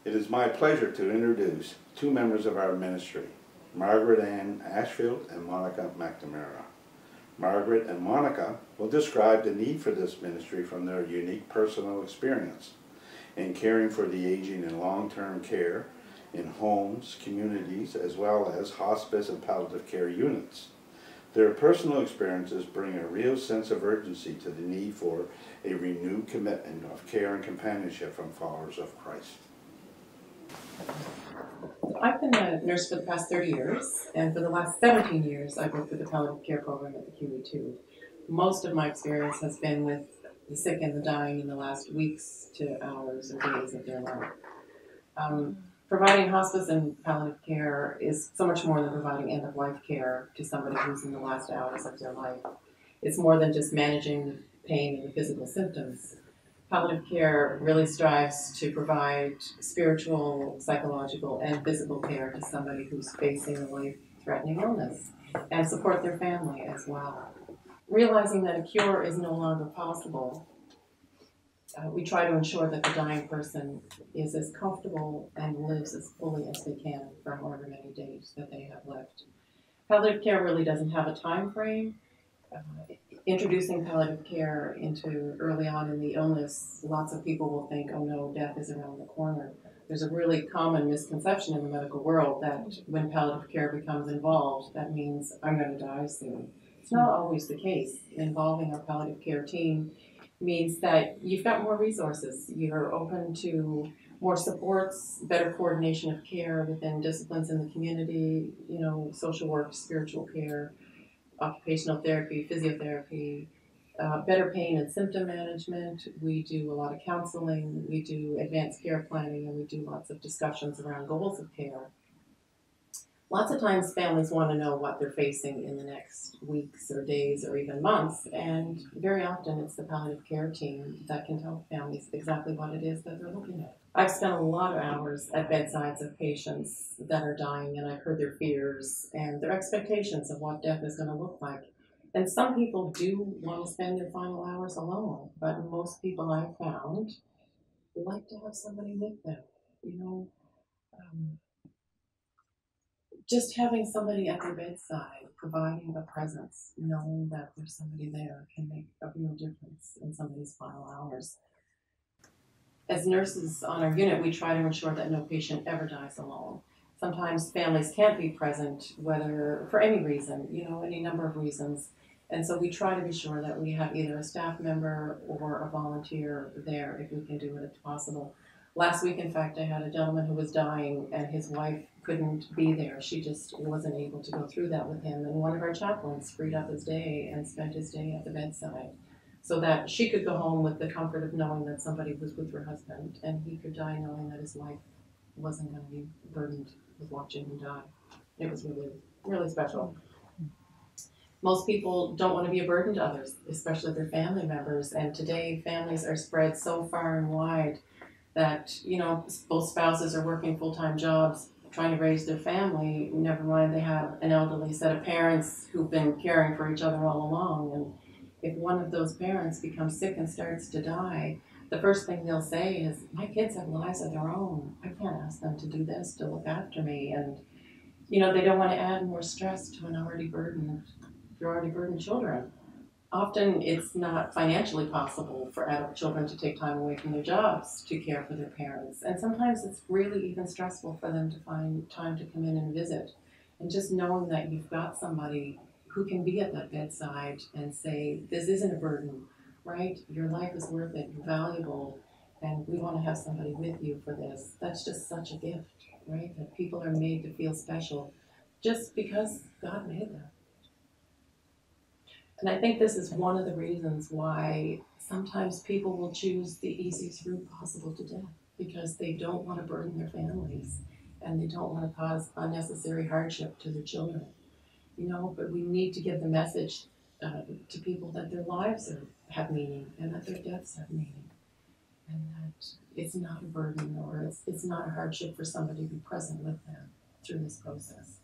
It is my pleasure to introduce two members of our ministry, Margaret-Anne Ashfield and Monica McNamara. Margaret and Monica will describe the need for this ministry from their unique personal experience in caring for the aging in long-term care in homes, communities, as well as hospice and palliative care units. Their personal experiences bring a real sense of urgency to the need for a renewed commitment of care and companionship from followers of Christ. I've been a nurse for the past 30 years, and for the last 17 years I've worked with the palliative care program at the QE2. Most of my experience has been with the sick and the dying in the last weeks to hours or days of their life. Providing hospice and palliative care is so much more than providing end-of-life care to somebody who's in the last hours of their life. It's more than just managing the pain and the physical symptoms. Palliative care really strives to provide spiritual, psychological, and physical care to somebody who's facing a life-threatening illness, and support their family as well. Realizing that a cure is no longer possible, we try to ensure that the dying person is as comfortable and lives as fully as they can for however many days that they have left. Palliative care really doesn't have a time frame. Introducing palliative care into early on in the illness, lots of people will think, oh no, death is around the corner. There's a really common misconception in the medical world that when palliative care becomes involved, that means I'm going to die soon. It's not always the case. Involving our palliative care team means that you've got more resources. You're open to more supports, better coordination of care within disciplines in the community, social work, spiritual care, occupational therapy, physiotherapy, better pain and symptom management. We do a lot of counseling, we do advanced care planning, and we do lots of discussions around goals of care. Lots of times families want to know what they're facing in the next weeks or days or even months, and very often it's the palliative care team that can tell families exactly what it is that they're looking at. I've spent a lot of hours at bedsides of patients that are dying, and I've heard their fears and their expectations of what death is going to look like. And some people do want to spend their final hours alone, but most people I've found like to have somebody with them. Just having somebody at their bedside, providing a presence, knowing that there's somebody there can make a real difference in somebody's final hours. As nurses on our unit, we try to ensure that no patient ever dies alone. Sometimes families can't be present, whether for any reason, any number of reasons. And so we try to be sure that we have either a staff member or a volunteer there if we can do it if possible. Last week, in fact, I had a gentleman who was dying and his wife couldn't be there. She just wasn't able to go through that with him. And one of our chaplains freed up his day and spent his day at the bedside so that she could go home with the comfort of knowing that somebody was with her husband, and he could die knowing that his wife wasn't going to be burdened with watching him die. It was really, really special. Most people don't want to be a burden to others, especially their family members. And today, families are spread so far and wide that, both spouses are working full-time jobs, trying to raise their family. Never mind, they have an elderly set of parents who've been caring for each other all along. And if one of those parents becomes sick and starts to die, the first thing they'll say is, my kids have lives of their own. I can't ask them to do this, to look after me. And, they don't want to add more stress to an already burdened children. Often it's not financially possible for adult children to take time away from their jobs to care for their parents. And sometimes it's really even stressful for them to find time to come in and visit. And just knowing that you've got somebody who can be at that bedside and say, this isn't a burden, right? Your life is worth it, you're valuable, and we want to have somebody with you for this. That's just such a gift, right? That people are made to feel special just because God made them. And I think this is one of the reasons why sometimes people will choose the easiest route possible to death, because they don't want to burden their families and they don't want to cause unnecessary hardship to their children. But we need to give the message to people that their lives have meaning and that their deaths have meaning, and that it's not a burden or it's not a hardship for somebody to be present with them through this process.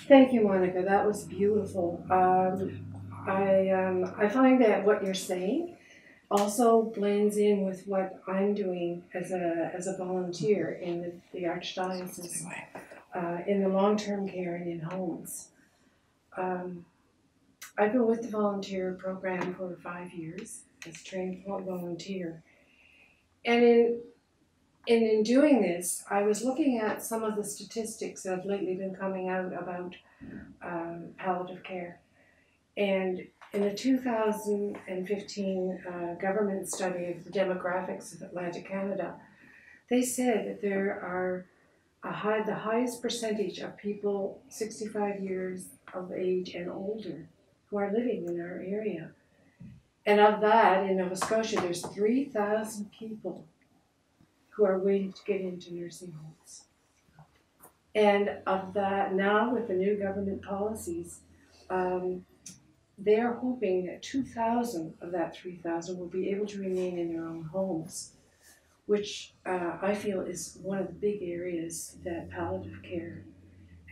Thank you, Monica. That was beautiful. I find that what you're saying also blends in with what I'm doing as a volunteer in the Archdiocese, in the long-term care and in homes. I've been with the volunteer program for 5 years as a trained volunteer. And in doing this, I was looking at some of the statistics that have lately been coming out about palliative care. And in the 2015 government study of the demographics of Atlantic Canada, they said that there are the highest percentage of people 65 years of age and older who are living in our area. And of that, in Nova Scotia, there's 3,000 people who are waiting to get into nursing homes. And of that, now with the new government policies, they are hoping that 2,000 of that 3,000 will be able to remain in their own homes, which I feel is one of the big areas that palliative care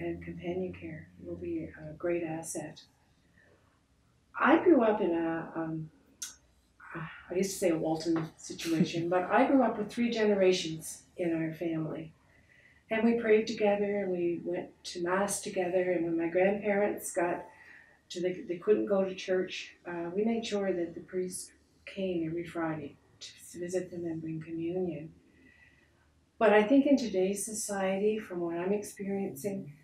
and companion care will be a great asset. I grew up in I used to say a Walton situation, but I grew up with 3 generations in our family. And we prayed together, and we went to Mass together, and when my grandparents they couldn't go to church, we made sure that the priest came every Friday to visit them and bring communion. But I think in today's society, from what I'm experiencing,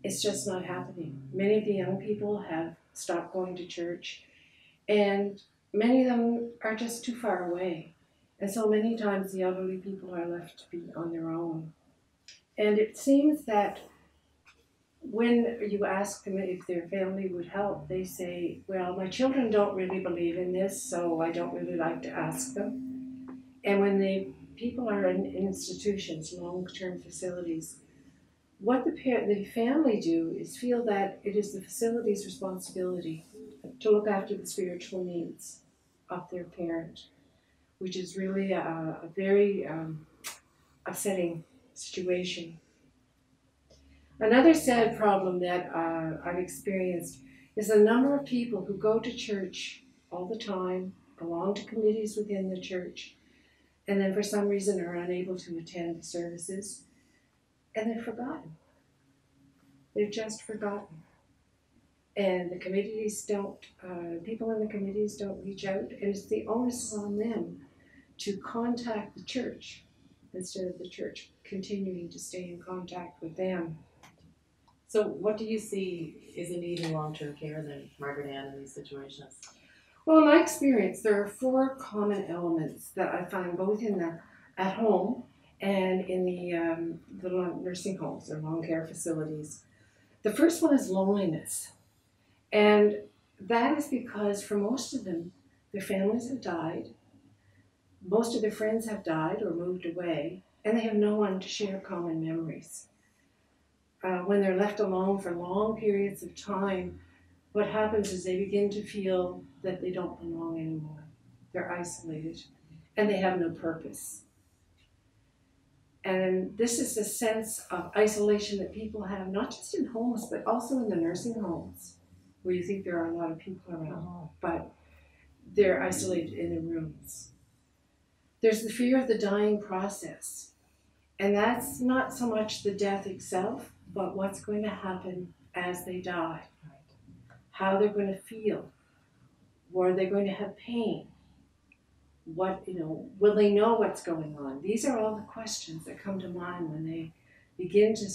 it's just not happening. Many of the young people have stopped going to church, and many of them are just too far away. And so many times the elderly people are left to be on their own. And it seems that when you ask them if their family would help, they say, well, my children don't really believe in this, so I don't really like to ask them. And when people are in institutions, long-term facilities, what the family do is feel that it is the facility's responsibility to look after the spiritual needs of their parent, which is really a very upsetting situation. Another sad problem that I've experienced is the number of people who go to church all the time, belong to committees within the church, and then for some reason are unable to attend the services, and they're forgotten. They're just forgotten. And the committees people in the committees don't reach out, and it's the onus on them to contact the church instead of the church continuing to stay in contact with them. So what do you see is a need in long-term care then, Margaret-Anne, in these situations? Well, in my experience, there are 4 common elements that I find both at home and in the nursing homes or long care facilities. The first one is loneliness. And that is because for most of them, their families have died, most of their friends have died or moved away, and they have no one to share common memories. When they're left alone for long periods of time, what happens is they begin to feel that they don't belong anymore. They're isolated, and they have no purpose. And this is the sense of isolation that people have, not just in homes, but also in the nursing homes, where you think there are a lot of people around, but they're isolated in their rooms. There's the fear of the dying process. And that's not so much the death itself, but what's going to happen as they die. How they're going to feel. Are they going to have pain? Will they know what's going on? These are all the questions that come to mind when they begin to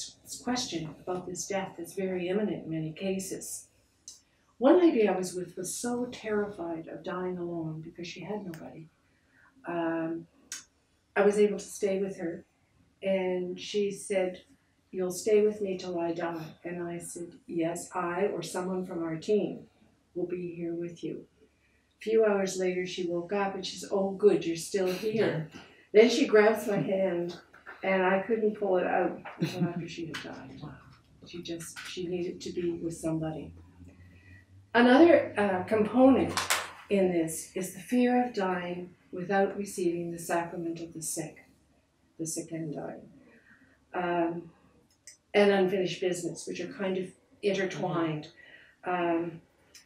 question about this death that's very imminent in many cases. One lady I was with was so terrified of dying alone because she had nobody. I was able to stay with her, and she said, "You'll stay with me till I die." And I said, "Yes, I or someone from our team will be here with you." A few hours later, she woke up and she said, "Oh, good, you're still here." Then she grabs my hand, and I couldn't pull it out until after she had died. She needed to be with somebody. Another component in this is the fear of dying without receiving the sacrament of the sick and dying, and unfinished business, which are kind of intertwined.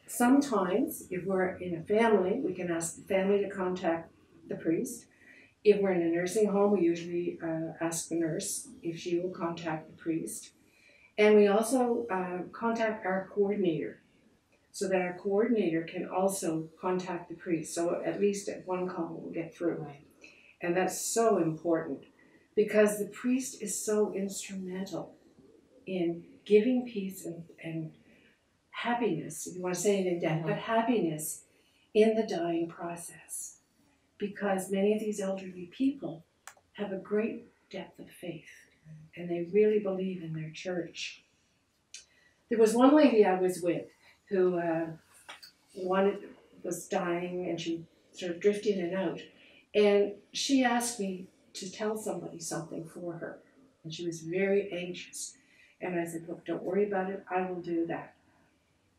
Sometimes, if we're in a family, we can ask the family to contact the priest. If we're in a nursing home, we usually ask the nurse if she will contact the priest. And we also contact our coordinator, so that our coordinator can also contact the priest. So at least at one call we'll get through. Right. And that's so important, because the priest is so instrumental in giving peace and happiness, if you want to say it in death, but happiness in the dying process. Because many of these elderly people have a great depth of faith, and they really believe in their church. There was one lady I was with who was dying, and she sort of drifted in and out, and she asked me to tell somebody something for her, and she was very anxious. And I said, look, don't worry about it, I will do that.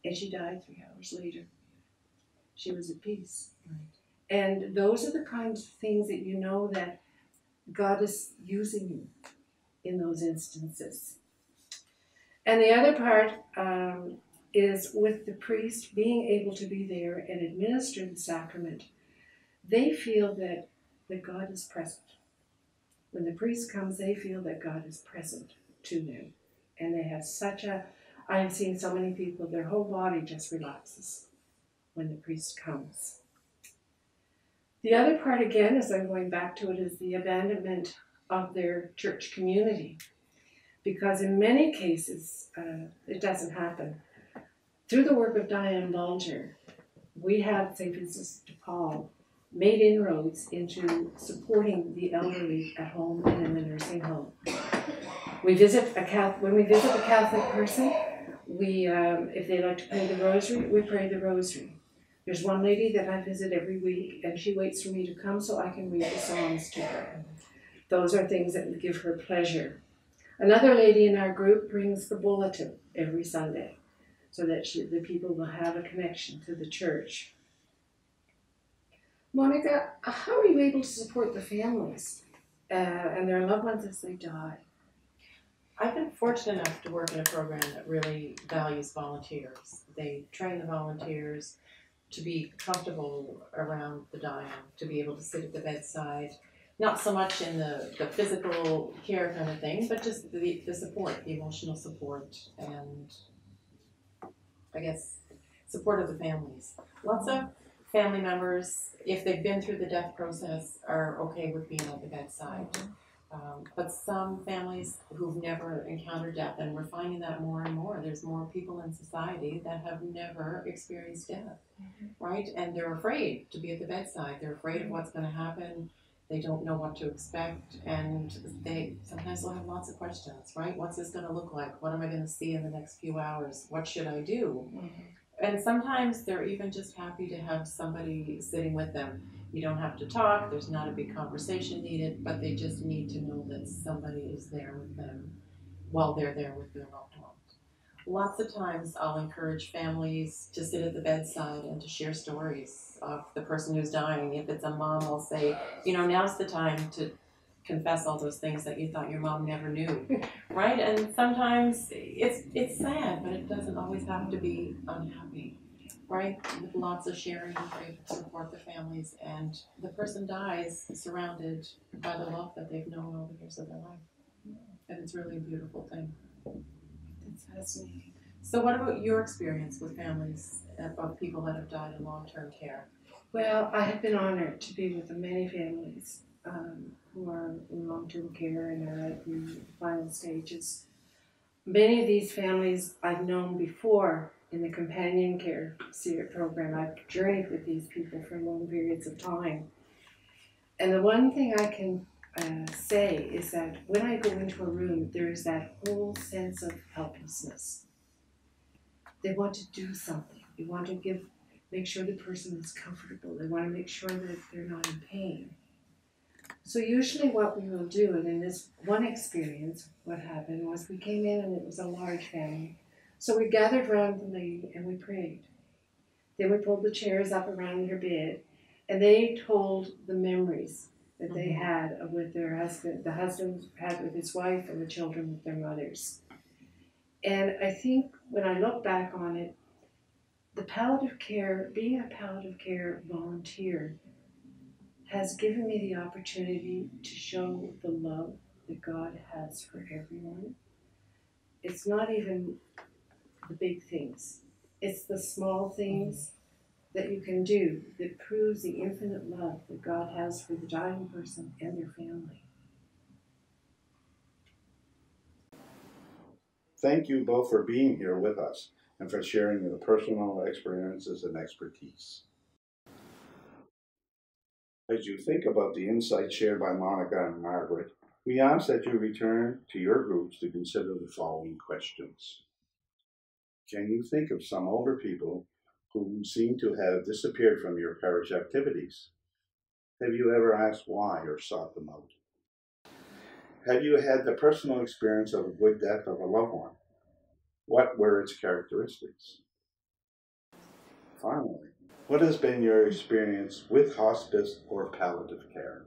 And she died 3 hours later. She was at peace. Right. And those are the kinds of things that you know that God is using you in those instances. And the other part is with the priest being able to be there and administer the sacrament. They feel that God is present. When the priest comes, they feel that God is present to them. And they have I've seen so many people, their whole body just relaxes when the priest comes. The other part, again, as I'm going back to it, is the abandonment of their church community. Because in many cases, it doesn't happen. Through the work of Diane Bulger, we have, St. Vincent de Paul, made inroads into supporting the elderly at home and in the nursing home. When we visit a Catholic person, if they like to pray the rosary, we pray the rosary. There's one lady that I visit every week, and she waits for me to come so I can read the Psalms to her. Those are things that give her pleasure. Another lady in our group brings the bulletin every Sunday, so that the people will have a connection to the church. Monica, how are you able to support the families and their loved ones as they die? I've been fortunate enough to work in a program that really values volunteers. They train the volunteers to be comfortable around the dying, to be able to sit at the bedside, not so much in the physical care kind of thing, but just the support, the emotional support, and I guess support of the families. Lots of family members, if they've been through the death process, are okay with being at the bedside. But some families who've never encountered death, and we're finding that more and more, there's more people in society that have never experienced death, right? And they're afraid to be at the bedside. They're afraid of what's going to happen. They don't know what to expect, and they sometimes will have lots of questions, right? What's this going to look like? What am I going to see in the next few hours? What should I do? And sometimes they're even just happy to have somebody sitting with them. You don't have to talk, there's not a big conversation needed, but they just need to know that somebody is there with them while they're there with their loved ones. Lots of times I'll encourage families to sit at the bedside and to share stories of the person who's dying. If it's a mom, I'll say, now's the time to confess all those things that you thought your mom never knew, right? And sometimes it's sad, but it doesn't always have to be unhappy, right? With lots of sharing, we support the families, and the person dies surrounded by the love that they've known all the years of their life. And it's really a beautiful thing. That's fascinating. So what about your experience with families of people that have died in long-term care? Well, I have been honored to be with many families who are in long-term care and are at the final stages. Many of these families I've known before in the companion care program. I've journeyed with these people for long periods of time. And the one thing I can say is that when I go into a room, there is that whole sense of helplessness. They want to do something. They want to make sure the person is comfortable. They want to make sure that they're not in pain. So usually what we will do, and in this one experience, what happened was we came in and it was a large family. So we gathered around the lady and we prayed. Then we pulled the chairs up around her bed, and they told the memories that they had with their husband. The husband had with his wife, and the children with their mothers. And I think when I look back on it, the palliative care, being a palliative care volunteer, has given me the opportunity to show the love that God has for everyone. It's not even the big things. It's the small things that you can do that proves the infinite love that God has for the dying person and their family. Thank you both for being here with us and for sharing your personal experiences and expertise. As you think about the insights shared by Monica and Margaret, we ask that you return to your groups to consider the following questions. Can you think of some older people who seem to have disappeared from your parish activities? Have you ever asked why or sought them out? Have you had the personal experience of a good death of a loved one? What were its characteristics? Finally, what has been your experience with hospice or palliative care?